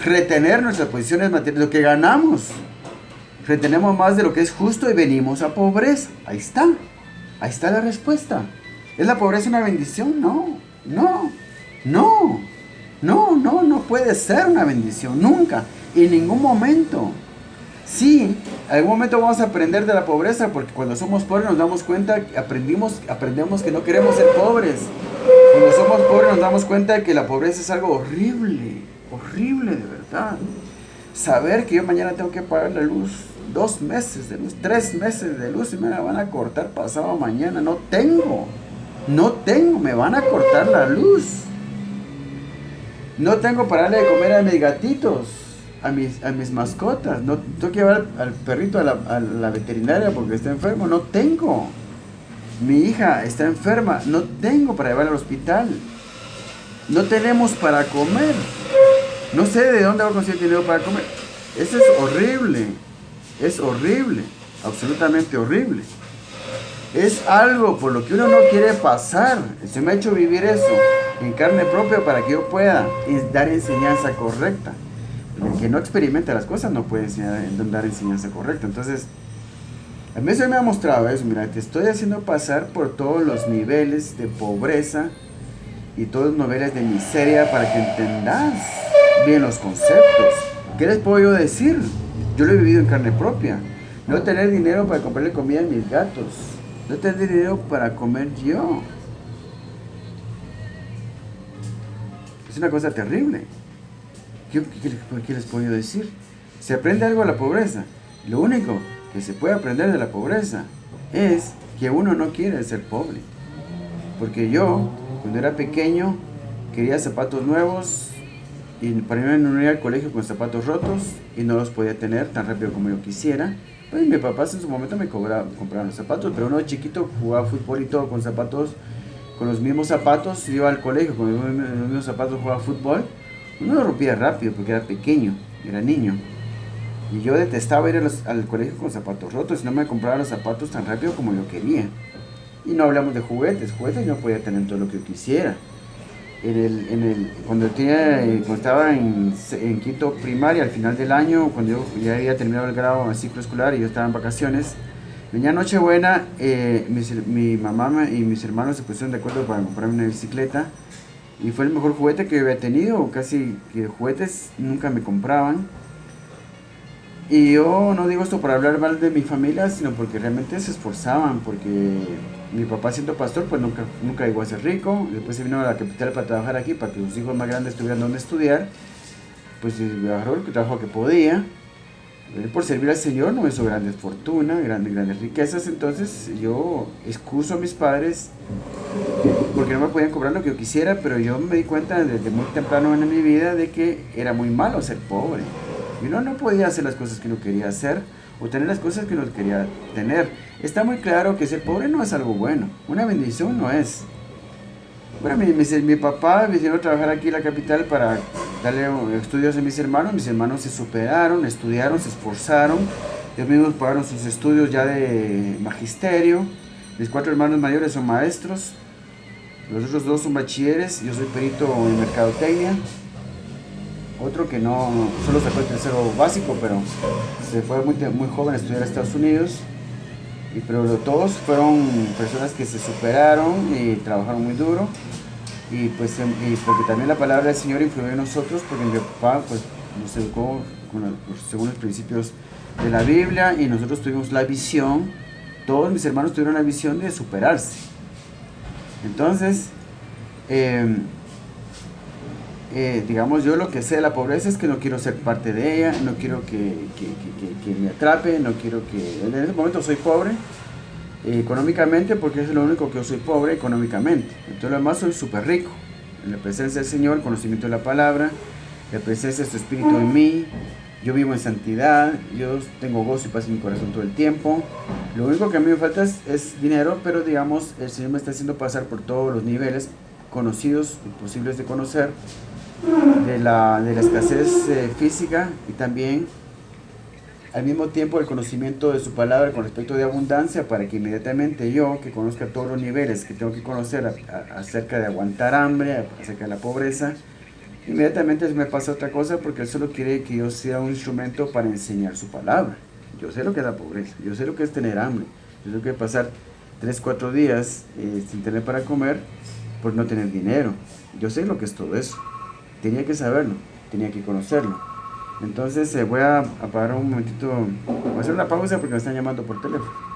[SPEAKER 1] Retener nuestras posiciones materiales, lo que ganamos. Retenemos más de lo que es justo y venimos a pobreza. Ahí está la respuesta. ¿Es la pobreza una bendición? No puede ser una bendición, nunca, en ningún momento. Sí, en algún momento vamos a aprender de la pobreza, porque cuando somos pobres nos damos cuenta, aprendemos que no queremos ser pobres. Cuando somos pobres nos damos cuenta de que la pobreza es algo horrible, horrible de verdad. Saber que yo mañana tengo que pagar la luz, 2 meses de luz, 3 meses de luz y me la van a cortar pasado mañana, no tengo, me van a cortar la luz. No tengo para darle de comer a mis gatitos, a mis mascotas. No tengo que llevar al perrito a la veterinaria porque está enfermo. No tengo. Mi hija está enferma. No tengo para llevarla al hospital. No tenemos para comer. No sé de dónde voy a conseguir dinero para comer. Eso es horrible. Es horrible. Absolutamente horrible. Es algo por lo que uno no quiere pasar. Se me ha hecho vivir eso en carne propia para que yo pueda dar enseñanza correcta. El que no experimenta las cosas no puede dar enseñanza correcta. Entonces, a mí se me ha mostrado eso. Mira, te estoy haciendo pasar por todos los niveles de pobreza y todos los niveles de miseria para que entendas bien los conceptos. ¿Qué les puedo yo decir? Yo lo he vivido en carne propia. No tener dinero para comprarle comida a mis gatos. No tener dinero para comer yo. Es una cosa terrible. ¿Qué les puedo decir? Se aprende algo de la pobreza. Lo único que se puede aprender de la pobreza es que uno no quiere ser pobre. Porque yo, cuando era pequeño, quería zapatos nuevos y para mí no iba al colegio con zapatos rotos y no los podía tener tan rápido como yo quisiera. Pues mi papá en su momento me compraba los zapatos, pero uno chiquito jugaba fútbol y todo con zapatos, con los mismos zapatos, iba al colegio con los mismos zapatos, jugaba fútbol. Uno lo rompía rápido porque era pequeño, era niño. Y yo detestaba ir al colegio con zapatos rotos y no me compraba los zapatos tan rápido como yo quería. Y no hablamos de juguetes yo no podía tener todo lo que yo quisiera. Cuando estaba en quinto primaria, al final del año, cuando yo ya había terminado el grado, el ciclo escolar y yo estaba en vacaciones, venía Nochebuena, mi mamá y mis hermanos se pusieron de acuerdo para comprarme una bicicleta. Y fue el mejor juguete que yo había tenido, casi que juguetes nunca me compraban. Y yo no digo esto para hablar mal de mi familia, sino porque realmente se esforzaban, porque mi papá siendo pastor pues nunca llegó a ser rico, después se vino a la capital para trabajar aquí, para que sus hijos más grandes tuvieran donde estudiar, pues agarró el trabajo que podía. Él por servir al Señor no hizo grandes fortunas, grandes riquezas, entonces yo excuso a mis padres porque no me podían cobrar lo que yo quisiera, pero yo me di cuenta desde muy temprano en mi vida de que era muy malo ser pobre. Y uno no podía hacer las cosas que uno quería hacer o tener las cosas que uno quería tener. Está muy claro que ser pobre no es algo bueno, una bendición no es. Bueno, mi papá me hicieron trabajar aquí en la capital para darle estudios a mis hermanos se superaron, estudiaron, se esforzaron, ellos mismos pagaron sus estudios ya de magisterio. Mis 4 hermanos mayores son maestros, los otros 2 son bachilleres, yo soy perito en mercadotecnia. Otro que no, solo sacó el tercero básico, pero se fue muy joven a estudiar a Estados Unidos. Pero todos fueron personas que se superaron y trabajaron muy duro. Y porque también la palabra del Señor influyó en nosotros, porque mi papá pues, nos educó según los principios de la Biblia y nosotros tuvimos la visión, todos mis hermanos tuvieron la visión de superarse. Entonces, digamos, yo lo que sé de la pobreza es que no quiero ser parte de ella, no quiero que me atrape, no quiero que... En este momento soy pobre económicamente porque es lo único que yo soy pobre económicamente. Entonces lo demás soy súper rico. En la presencia del Señor, el conocimiento de la palabra, la presencia de su Espíritu en mí, Yo vivo en santidad, yo tengo gozo y paz en mi corazón todo el tiempo. Lo único que a mí me falta es dinero, pero digamos, el Señor me está haciendo pasar por todos los niveles conocidos y posibles de conocer de la escasez física y también al mismo tiempo el conocimiento de su palabra con respecto de abundancia para que inmediatamente yo, que conozca todos los niveles que tengo que conocer acerca de aguantar hambre, acerca de la pobreza, inmediatamente me pasa otra cosa porque Él solo quiere que yo sea un instrumento para enseñar su palabra. Yo sé lo que es la pobreza, yo sé lo que es tener hambre, yo sé lo que es pasar 3 4 días sin tener para comer por no tener dinero. Yo sé lo que es todo eso. Tenía que saberlo, tenía que conocerlo. Entonces voy a parar un momentito, voy a hacer una pausa porque me están llamando por teléfono.